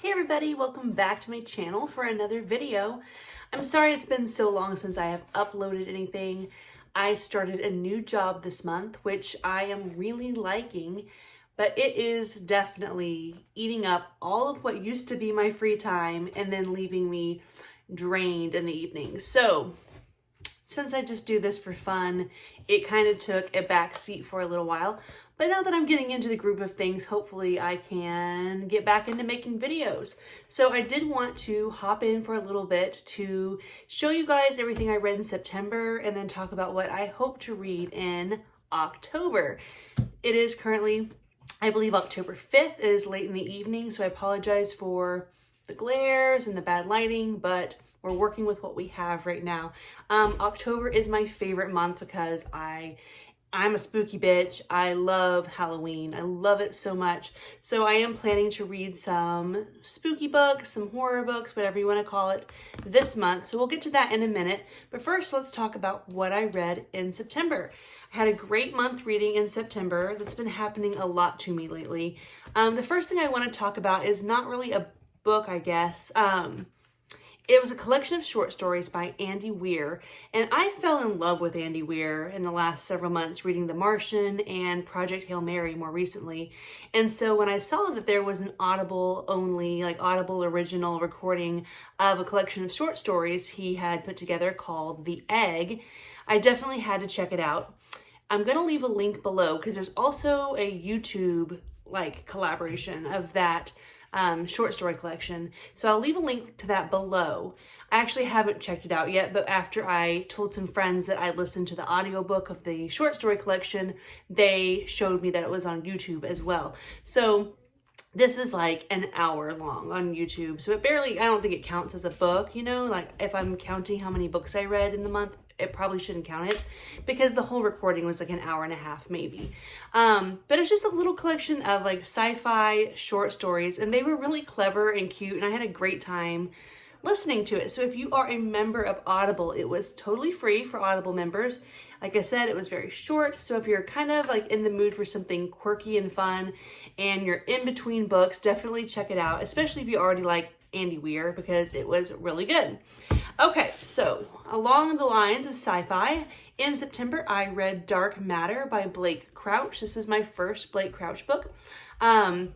Hey everybody, welcome back to my channel for another video. I'm sorry it's been so long since I have uploaded anything. I started a new job this month, which I am really liking, but it is definitely eating up all of what used to be my free time and then leaving me drained in the evenings. So since I just do this for fun, it kind of took a back seat for a little while. But now that I'm getting into the groove of things, hopefully I can get back into making videos. So I did want to hop in for a little bit to show you guys everything I read in September and then talk about what I hope to read in October. It is currently, I believe, October 5th. It is late in the evening, so I apologize for the glares and the bad lighting, but we're working with what we have right now. October is my favorite month because I'm a spooky bitch. I love Halloween. I love it so much. So I am planning to read some spooky books, some horror books, whatever you want to call it, this month. So we'll get to that in a minute. But first, let's talk about what I read in September. I had a great month reading in September. That's been happening a lot to me lately. The first thing I want to talk about is not really a book, I guess. It was a collection of short stories by Andy Weir, and I fell in love with Andy Weir in the last several months reading The Martian and Project Hail Mary more recently. And so when I saw that there was an Audible only, like Audible original recording of a collection of short stories he had put together called The Egg, I definitely had to check it out. I'm going to leave a link below because there's also a YouTube collaboration of that short story collection. So I'll leave a link to that below. I actually haven't checked it out yet, but after I told some friends that I listened to the audiobook of the short story collection, they showed me that it was on YouTube as well. So this was like an hour long on YouTube. So it barely, I don't think it counts as a book, you know, like if I'm counting how many books I read in the month, it probably shouldn't count it because the whole recording was like an hour and a half maybe. But it's just a little collection of like sci-fi short stories, and they were really clever and cute, and I had a great time listening to it. So if you are a member of Audible, it was totally free for Audible members. Like I said, it was very short. So if you're kind of like in the mood for something quirky and fun and you're in between books, definitely check it out, especially if you already like Andy Weir, because it was really good. Okay, so along the lines of sci-fi, in September I read Dark Matter by Blake Crouch. This was my first Blake Crouch book. I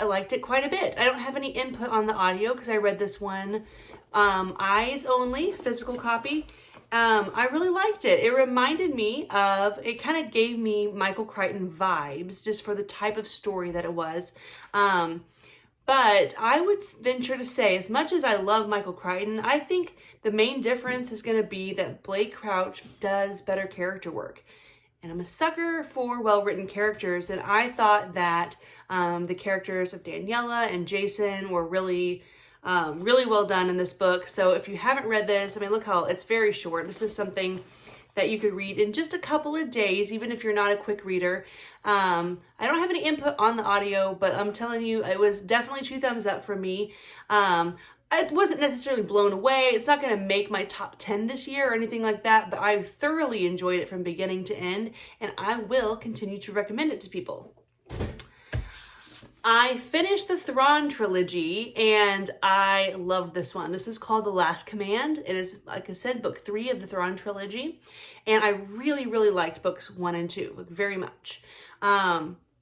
liked it quite a bit. I don't have any input on the audio because I read this one eyes only, physical copy. I really liked it. It reminded me of, it kind of gave me Michael Crichton vibes just for the type of story that it was. But I would venture to say, as much as I love Michael Crichton, I think the main difference is going to be that Blake Crouch does better character work. And I'm a sucker for well-written characters, and I thought that the characters of Daniela and Jason were really well done in this book. So if you haven't read this, I mean, look how it's very short. This is something that you could read in just a couple of days, even if you're not a quick reader. I don't have any input on the audio, but I'm telling you, it was definitely 2 thumbs up for me. I wasn't necessarily blown away. It's not going to make my top 10 this year or anything like that, but I thoroughly enjoyed it from beginning to end, and I will continue to recommend it to people. I finished the Thrawn trilogy, and I loved this one. This is called The Last Command. It is, like I said, book 3 of the Thrawn trilogy, and I really liked books 1 and 2, very much.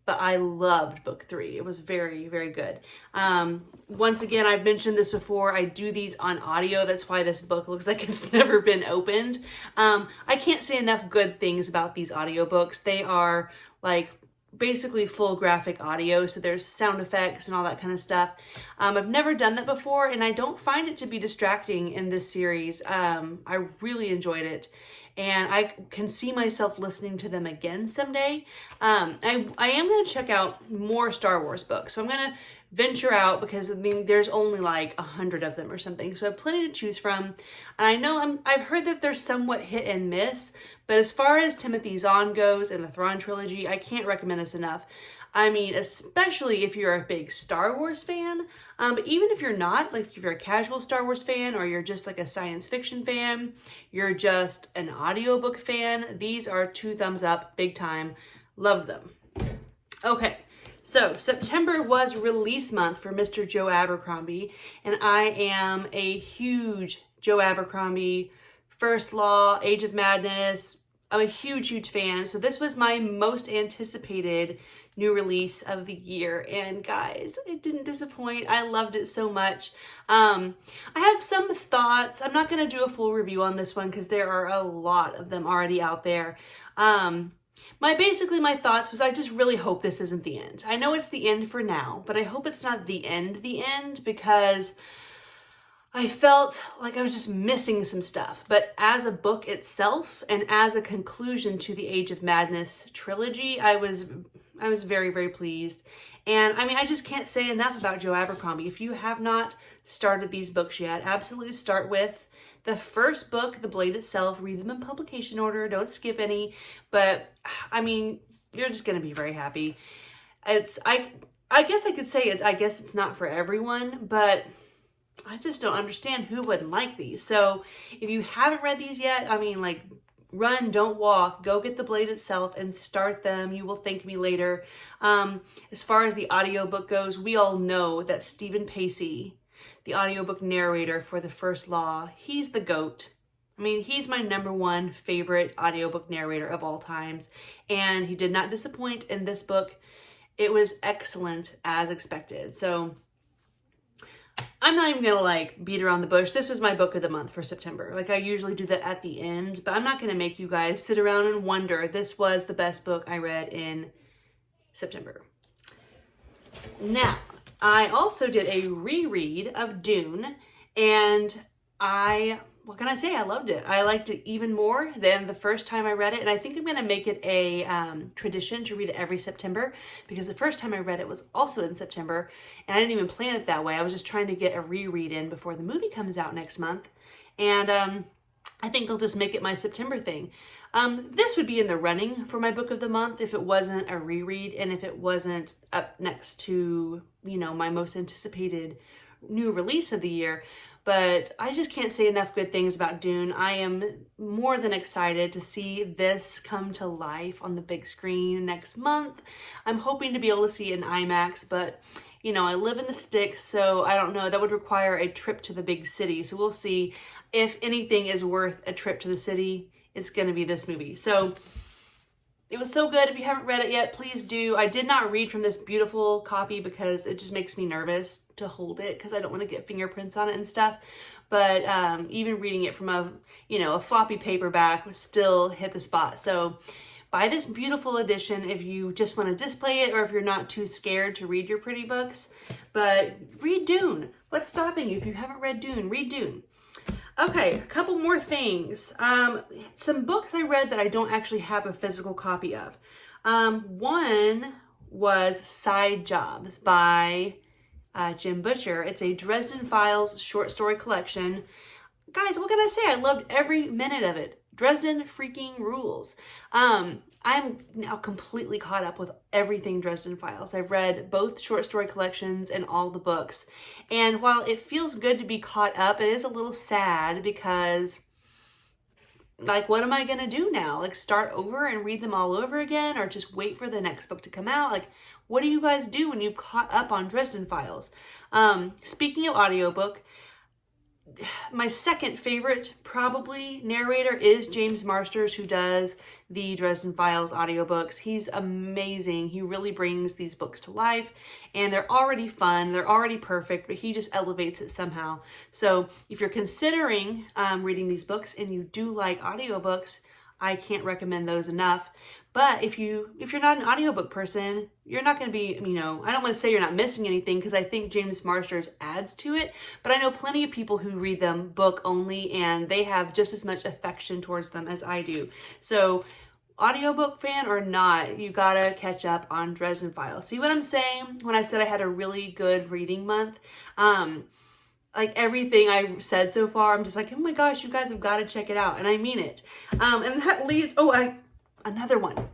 But I loved book 3. It was very good. Once again, I've mentioned this before, I do these on audio. That's why this book looks like it's never been opened. I can't say enough good things about these audiobooks. They are like basically full graphic audio, so there's sound effects and all that kind of stuff. I've never done that before, and I don't find it to be distracting in this series. I really enjoyed it, and I can see myself listening to them again someday. I am going to check out more Star Wars books, so I'm going to venture out because I mean there's only like 100 of them or something, so I have plenty to choose from. And I know I've heard that they're somewhat hit and miss, but as far as Timothy Zahn goes and the Thrawn trilogy, I can't recommend this enough. I mean, especially if you're a big Star Wars fan, but even if you're not, like if you're a casual Star Wars fan, or you're just like a science fiction fan, you're just an audiobook fan, these are 2 thumbs up, big time. Loved them. Okay, So September was release month for Mr. Joe Abercrombie, and I am a huge Joe Abercrombie, First Law, Age of Madness. I'm a huge fan. So this was my most anticipated new release of the year. And guys, it didn't disappoint. I loved it so much. I have some thoughts. I'm not going to do a full review on this one because there are a lot of them already out there. My thoughts was I just really hope this isn't the end. I know it's the end for now, but I hope it's not the end, because I felt like I was just missing some stuff. But as a book itself and as a conclusion to the Age of Madness trilogy, I was very pleased. And I mean, I just can't say enough about Joe Abercrombie. If you have not started these books yet, absolutely start with the first book, The Blade itself. Read them in publication order. Don't skip any. But I mean, you're just going to be very happy. I guess I could say it. I guess it's not for everyone, but I just don't understand who wouldn't like these. So if you haven't read these yet, I mean, like, run, don't walk, go get The Blade itself and start them. You will thank me later. As far as the audiobook goes, we all know that Stephen Pacey, the audiobook narrator for The First Law, he's the GOAT. I mean, he's my #1 favorite audiobook narrator of all times. And he did not disappoint in this book. It was excellent as expected. So I'm not even going to beat around the bush. This was my book of the month for September. I usually do that at the end, but I'm not going to make you guys sit around and wonder. This was the best book I read in September. Now, I also did a reread of Dune, and what can I say? I loved it. I liked it even more than the first time I read it, and I think I'm going to make it a tradition to read it every September, because the first time I read it was also in September, and I didn't even plan it that way. I was just trying to get a reread in before the movie comes out next month, and I think I'll just make it my September thing. This would be in the running for my book of the month if it wasn't a reread and if it wasn't up next to, my most anticipated new release of the year. But I just can't say enough good things about Dune. I am more than excited to see this come to life on the big screen next month. I'm hoping to be able to see it in IMAX, but I live in the sticks, so I don't know. That would require a trip to the big city. So we'll see. If anything is worth a trip to the city, it's going to be this movie. So it was so good. If you haven't read it yet, please do. I did not read from this beautiful copy because it just makes me nervous to hold it because I don't want to get fingerprints on it and stuff. But even reading it from a floppy paperback still hit the spot. So buy this beautiful edition if you just want to display it or if you're not too scared to read your pretty books. But read Dune. What's stopping you? If you haven't read Dune, read Dune. Okay, a couple more things. Some books I read that I don't actually have a physical copy of. One was Side Jobs by Jim Butcher. It's a Dresden Files short story collection. Guys, what can I say? I loved every minute of it. Dresden freaking rules. I'm now completely caught up with everything Dresden Files. I've read both short story collections and all the books. And while it feels good to be caught up, it is a little sad because, what am I going to do now? Start over and read them all over again, or just wait for the next book to come out? What do you guys do when you've caught up on Dresden Files? Speaking of audiobook, my second favorite probably narrator is James Marsters, who does the Dresden Files audiobooks. He's amazing. He really brings these books to life, and they're already fun. They're already perfect, but he just elevates it somehow. So if you're considering reading these books and you do like audiobooks, I can't recommend those enough. But if you're not an audiobook person, you're not going to be, I don't want to say you're not missing anything because I think James Marsters adds to it. But I know plenty of people who read them book only and they have just as much affection towards them as I do. So audiobook fan or not, you got to catch up on Dresden Files. See what I'm saying when I said I had a really good reading month? Everything I've said so far, I'm just oh my gosh, you guys have got to check it out. And I mean it. And that leads, another one.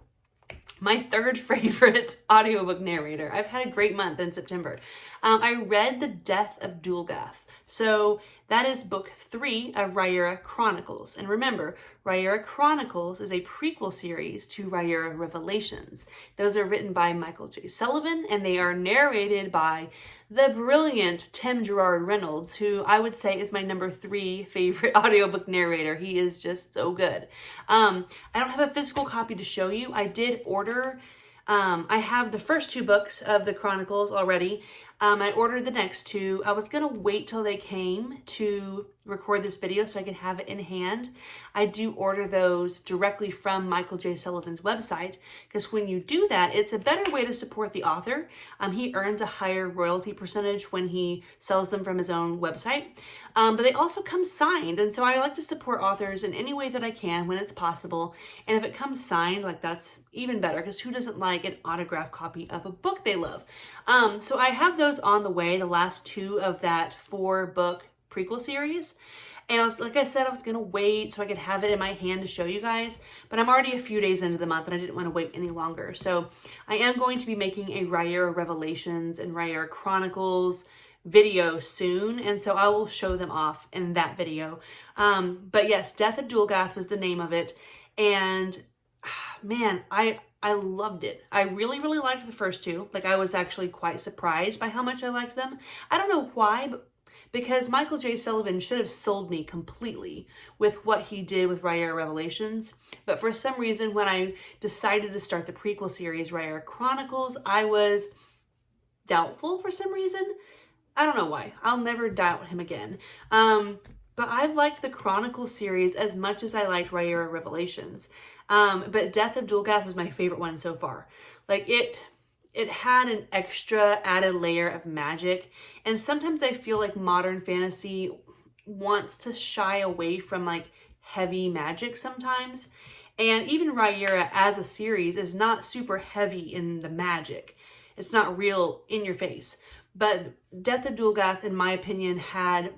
My third favorite audiobook narrator. I've had a great month in September. I read The Death of Dulgath. So that is book 3 of Ryera Chronicles. And remember, Ryera Chronicles is a prequel series to Ryera Revelations. Those are written by Michael J. Sullivan, and they are narrated by the brilliant Tim Gerard Reynolds, who I would say is my number 3 favorite audiobook narrator. He is just so good. I don't have a physical copy to show you. I did order, I have the first 2 books of the Chronicles already. I ordered the next 2. I was going to wait till they came to record this video so I could have it in hand. I do order those directly from Michael J. Sullivan's website, because when you do that, it's a better way to support the author. He earns a higher royalty percentage when he sells them from his own website. But they also come signed, and so I like to support authors in any way that I can when it's possible. And if it comes signed, like, that's even better, because who doesn't like an autographed copy of a book they love? So I have those on the way, the last 2 of that 4-book prequel series. And I was, like I said, I was going to wait so I could have it in my hand to show you guys, but I'm already a few days into the month and I didn't want to wait any longer. So I am going to be making a Ryera Revelations and Ryera Chronicles video soon, and so I will show them off in that video. But yes, Death at Dulgath was the name of it, and man, I loved it. I really, really liked the first 2. Like, I was actually quite surprised by how much I liked them. I don't know why, but because Michael J. Sullivan should have sold me completely with what he did with Ryera Revelations. But for some reason, when I decided to start the prequel series, Ryera Chronicles, I was doubtful for some reason. I don't know why. I'll never doubt him again. But I've liked the Chronicle series as much as I liked Ryera Revelations. But Death of Dulgath was my favorite one so far. Like, it had an extra added layer of magic. And sometimes I feel like modern fantasy wants to shy away from, like, heavy magic sometimes. And even Ryera as a series is not super heavy in the magic. It's not real in your face. But Death of Dulgath, in my opinion, had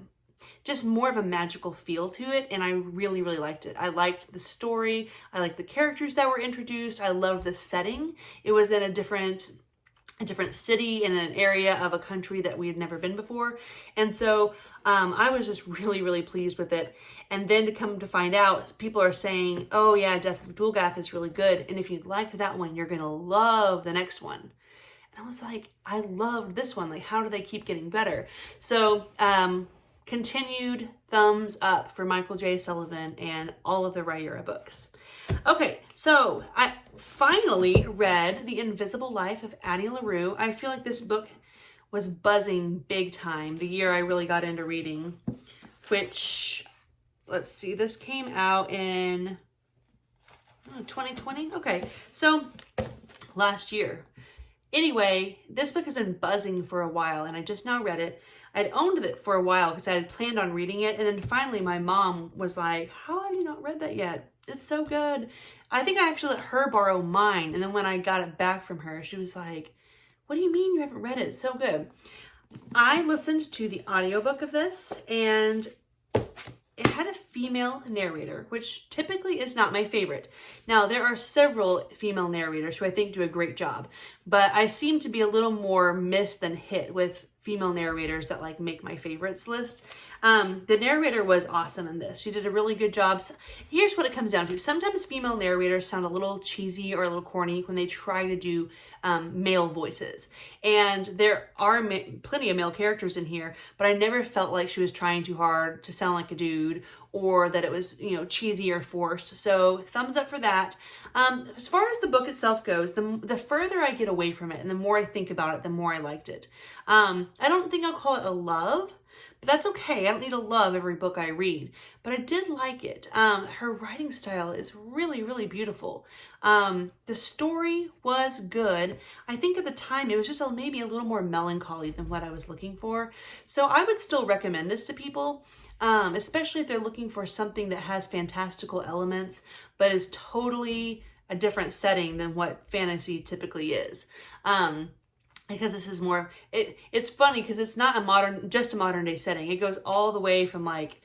just more of a magical feel to it, and I really, really liked it. I liked the story. I liked the characters that were introduced. I loved the setting. It was in a different city in an area of a country that we had never been before. And so I was just really, really pleased with it. And then to come to find out, people are saying, oh yeah, Death of Dulgath is really good. And if you liked that one, you're going to love the next one. And I was like, I loved this one. Like, how do they keep getting better? So, continued thumbs up for Michael J. Sullivan and all of the Ryera books. Okay, so I finally read The Invisible Life of Addie LaRue. I feel like this book was buzzing big time the year I really got into reading, which, let's see, this came out in 2020? Okay, so last year. Anyway, this book has been buzzing for a while, and I just now read it. I'd owned it for a while because I had planned on reading it, and then finally my mom was like, how have you not read that yet? It's so good. I think I actually let her borrow mine, and then when I got it back from her, she was like, what do you mean you haven't read it? It's so good. I listened to the audiobook of this, and it had a female narrator, which typically is not my favorite. Now, there are several female narrators who I think do a great job, but I seem to be a little more miss than hit with female narrators that, like, make my favorites list. The narrator was awesome in this. She did a really good job. Here's what it comes down to. Sometimes female narrators sound a little cheesy or a little corny when they try to do male voices. And there are plenty of male characters in here, but I never felt like she was trying too hard to sound like a dude or that it was, you know, cheesy or forced. So thumbs up for that. As far as the book itself goes, the further I get away from it and the more I think about it, the more I liked it. I don't think I'll call it a love, but that's okay. I don't need to love every book I read, but I did like it. Her writing style is really, really beautiful. The story was good. I think at the time it was just maybe a little more melancholy than what I was looking for. So I would still recommend this to people, especially if they're looking for something that has fantastical elements, but is totally a different setting than what fantasy typically is. Because this is more, it's funny because it's not just a modern day setting. It goes all the way from like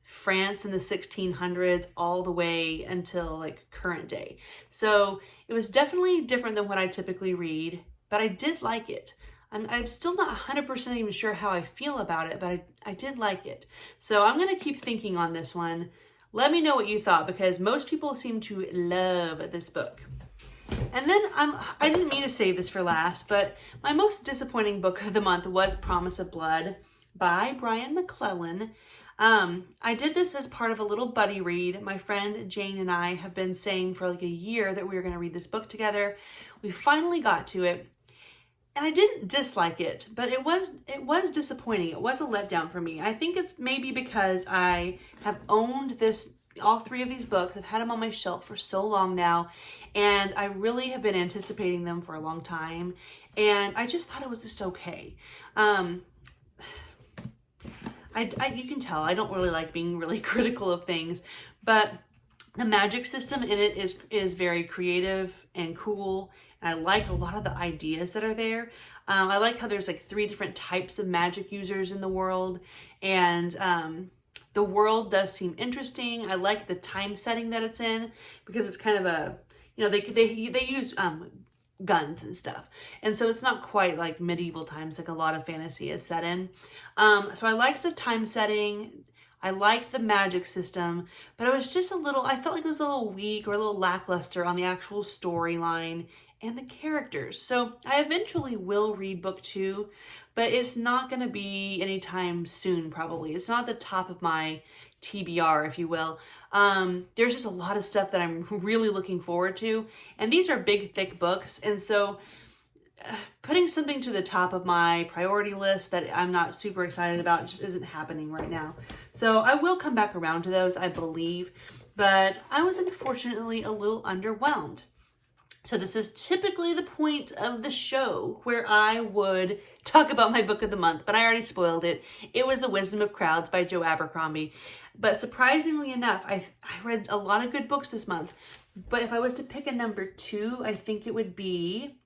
France in the 1600s all the way until like current day. So it was definitely different than what I typically read, but I did like it. I'm still not 100% even sure how I feel about it, but I did like it. So I'm going to keep thinking on this one. Let me know what you thought, because most people seem to love this book. And then I didn't mean to save this for last, but my most disappointing book of the month was Promise of Blood by Brian McClellan. I did this as part of a little buddy read. My friend Jane and I have been saying for like a year that we were going to read this book together. We finally got to it, and I didn't dislike it, but it was disappointing. It was a letdown for me. I think it's maybe because I have owned all three of these books. I've had them on my shelf for so long now, and I really have been anticipating them for a long time, and I just thought it was just okay. You can tell I don't really like being really critical of things, but the magic system in it is very creative and cool, and I like a lot of the ideas that are there. I like how there's like 3 different types of magic users in the world, and the world does seem interesting. I like the time setting that it's in, because it's kind of a, they use guns and stuff, and so it's not quite like medieval times like a lot of fantasy is set in. So I liked the time setting, I liked the magic system, but I felt like it was a little weak or a little lackluster on the actual storyline and the characters. So I eventually will read book 2, but it's not going to be anytime soon, probably. It's not at the top of my TBR, if you will. There's just a lot of stuff that I'm really looking forward to, and these are big, thick books, and so putting something to the top of my priority list that I'm not super excited about just isn't happening right now. So I will come back around to those, I believe, but I was unfortunately a little underwhelmed. So this is typically the point of the show where I would talk about my book of the month, but I already spoiled it. It was The Wisdom of Crowds by Joe Abercrombie. But surprisingly enough, I read a lot of good books this month. But if I was to pick a number 2, I think it would be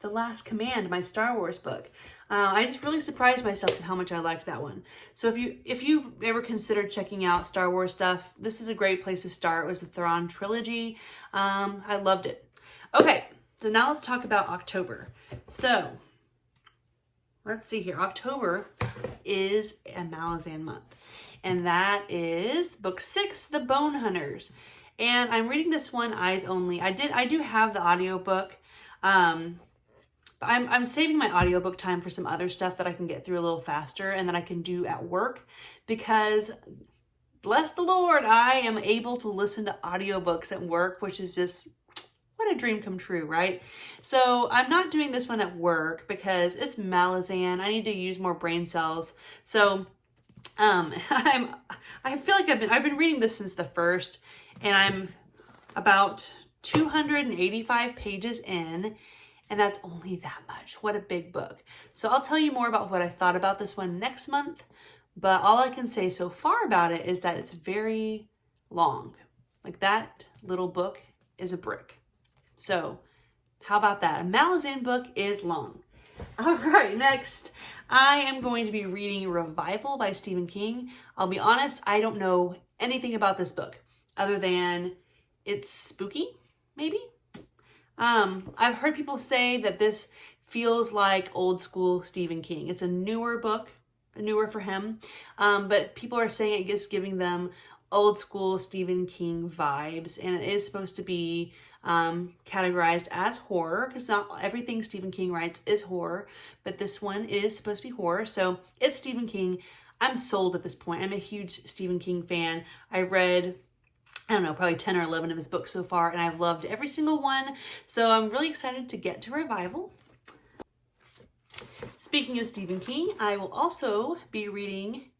The Last Command, my Star Wars book. I just really surprised myself at how much I liked that one. So if you've ever considered checking out Star Wars stuff, this is a great place to start. It was the Thrawn trilogy. I loved it. Okay, so now let's talk about October. So let's see here. October is a Malazan month, and that is book 6, The Bone Hunters. And I'm reading this one eyes only. I do have the audiobook. But I'm saving my audiobook time for some other stuff that I can get through a little faster and that I can do at work, because bless the Lord, I am able to listen to audiobooks at work, which is just what a dream come true, right? So I'm not doing this one at work because it's Malazan. I need to use more brain cells. So I feel like I've been reading this since the first, and I'm about 285 pages in, and that's only that much. What a big book. So I'll tell you more about what I thought about this one next month, but all I can say so far about it is that it's very long. Like, that little book is a brick. So how about that? A Malazan book is long. All right, next, I am going to be reading Revival by Stephen King. I'll be honest, I don't know anything about this book other than it's spooky, maybe? I've heard people say that this feels like old school Stephen King. It's a newer book, newer for him, but people are saying it is giving them old school Stephen King vibes, and it is supposed to be categorized as horror, because not everything Stephen King writes is horror, but this one is supposed to be horror. So it's Stephen King. I'm sold at this point. I'm a huge Stephen King fan. I read, I don't know, probably 10 or 11 of his books so far, and I've loved every single one. So I'm really excited to get to Revival. Speaking of Stephen King, I will also be reading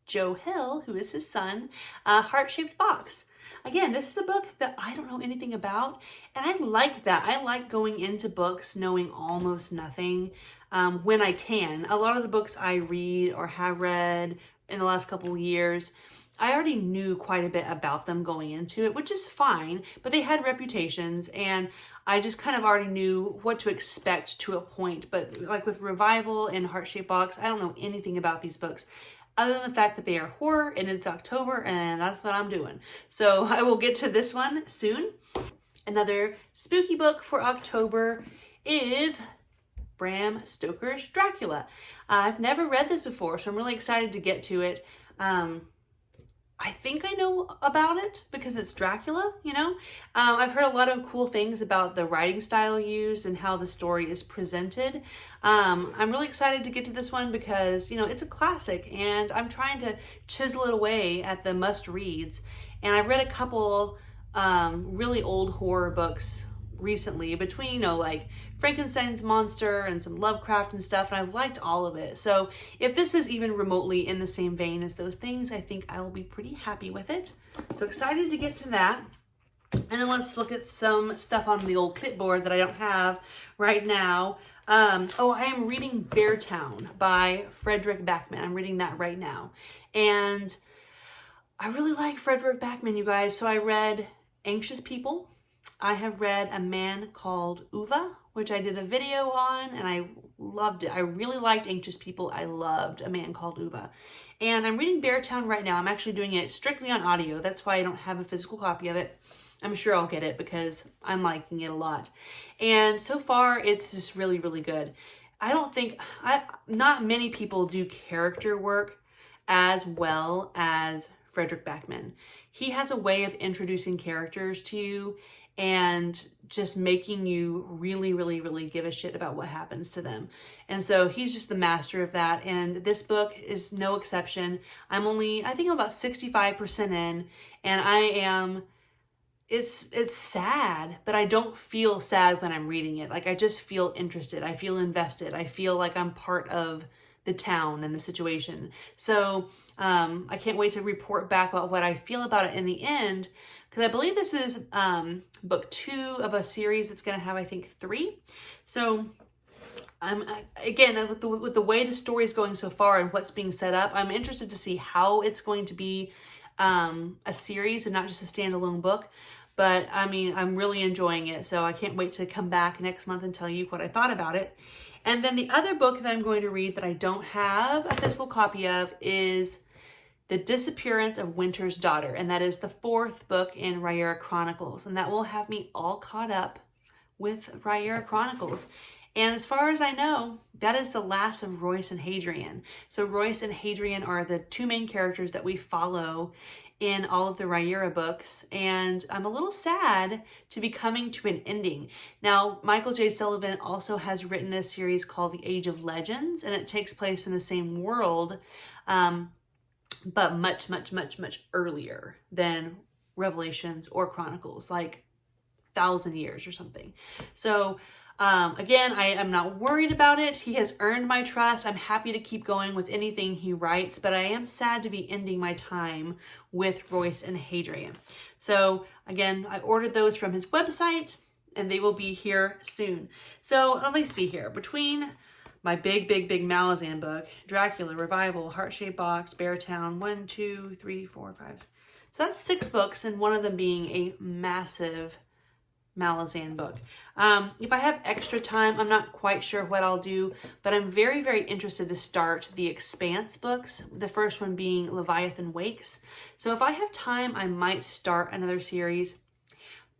Joe Hill, who is his son, Heart-Shaped Box. Again, this is a book that I don't know anything about, and I like that. I like going into books knowing almost nothing when I can. A lot of the books I read or have read in the last couple of years, I already knew quite a bit about them going into it, which is fine, but they had reputations, and I just kind of already knew what to expect to a point. But like with Revival and Heart-Shaped Box, I don't know anything about these books, other than the fact that they are horror and it's October, and that's what I'm doing. So I will get to this one soon. Another spooky book for October is Bram Stoker's Dracula. I've never read this before, so I'm really excited to get to it. I think I know about it because it's Dracula, you know? I've heard a lot of cool things about the writing style used and how the story is presented. I'm really excited to get to this one because, you know, it's a classic and I'm trying to chisel it away at the must-reads. And I've read a couple really old horror books recently between, you know, like Frankenstein's monster and some Lovecraft and stuff, and I've liked all of it. So if this is even remotely in the same vein as those things, I think I will be pretty happy with it. So excited to get to that. And then let's look at some stuff on the old clipboard that I don't have right now. I am reading Beartown by Fredrik Backman. I'm reading that right now. And I really like Fredrik Backman, you guys. So I read Anxious People. I have read A Man Called Uva, which I did a video on, and I loved it. I really liked Anxious People. I loved A Man Called Uva. And I'm reading Beartown right now. I'm actually doing it strictly on audio. That's why I don't have a physical copy of it. I'm sure I'll get it because I'm liking it a lot. And so far, it's just really, really good. Not many people do character work as well as Fredrik Backman. He has a way of introducing characters to you and just making you really, really, really give a shit about what happens to them. And so he's just the master of that. And this book is no exception. I think I'm about 65% in, and it's sad, but I don't feel sad when I'm reading it. Like, I just feel interested. I feel invested. I feel like I'm part of the town and the situation. So I can't wait to report back about what I feel about it in the end, because I believe this is book 2 of a series that's going to have, I think, 3. So again, with the way the story is going so far and what's being set up, I'm interested to see how it's going to be a series and not just a standalone book. But I mean, I'm really enjoying it. So I can't wait to come back next month and tell you what I thought about it. And then the other book that I'm going to read that I don't have a physical copy of is The Disappearance of Winter's Daughter. And that is the 4th book in Ryera Chronicles. And that will have me all caught up with Ryera Chronicles. And as far as I know, that is the last of Royce and Hadrian. So Royce and Hadrian are the 2 main characters that we follow in all of the Ryera books. And I'm a little sad to be coming to an ending. Now, Michael J. Sullivan also has written a series called The Age of Legends, and it takes place in the same world, but much, much, much, much earlier than Revelations or Chronicles, like 1,000 years or something. So again, I am not worried about it. He has earned my trust. I'm happy to keep going with anything he writes, but I am sad to be ending my time with Royce and Hadrian. So again, I ordered those from his website and they will be here soon. So let me see here. Between my big Malazan book, Dracula, Revival, Heart-Shaped Box, Beartown, 1, 2, 3, 4, 5. So that's 6 books, and one of them being a massive Malazan book. If I have extra time, I'm not quite sure what I'll do, but I'm very, very interested to start the Expanse books, the first one being Leviathan Wakes. So if I have time, I might start another series,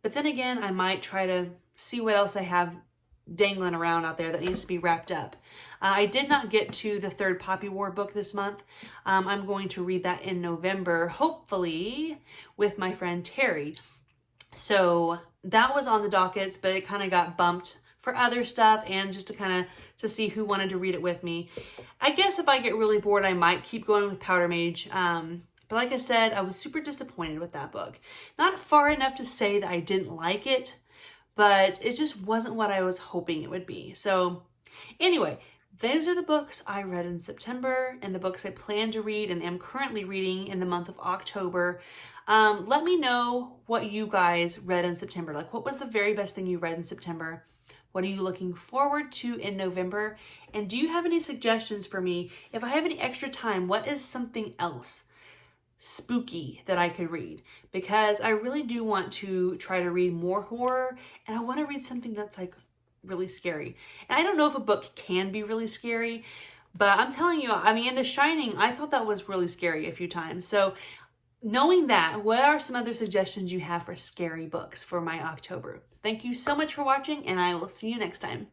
but then again, I might try to see what else I have dangling around out there that needs to be wrapped up. I did not get to the 3rd Poppy War book this month. I'm going to read that in November, hopefully with my friend Terry. So that was on the dockets, but it kind of got bumped for other stuff and just to see who wanted to read it with me. I guess if I get really bored, I might keep going with Powder Mage. But like I said, I was super disappointed with that book. Not far enough to say that I didn't like it, but it just wasn't what I was hoping it would be. So anyway, those are the books I read in September and the books I plan to read and am currently reading in the month of October. Let me know what you guys read in September. Like, what was the very best thing you read in September? What are you looking forward to in November? And do you have any suggestions for me? If I have any extra time, what is something else spooky that I could read? Because I really do want to try to read more horror, and I want to read something that's like really scary. And I don't know if a book can be really scary, but I'm telling you, I mean, in The Shining, I thought that was really scary a few times. So knowing that, what are some other suggestions you have for scary books for my October? Thank you so much for watching, and I will see you next time.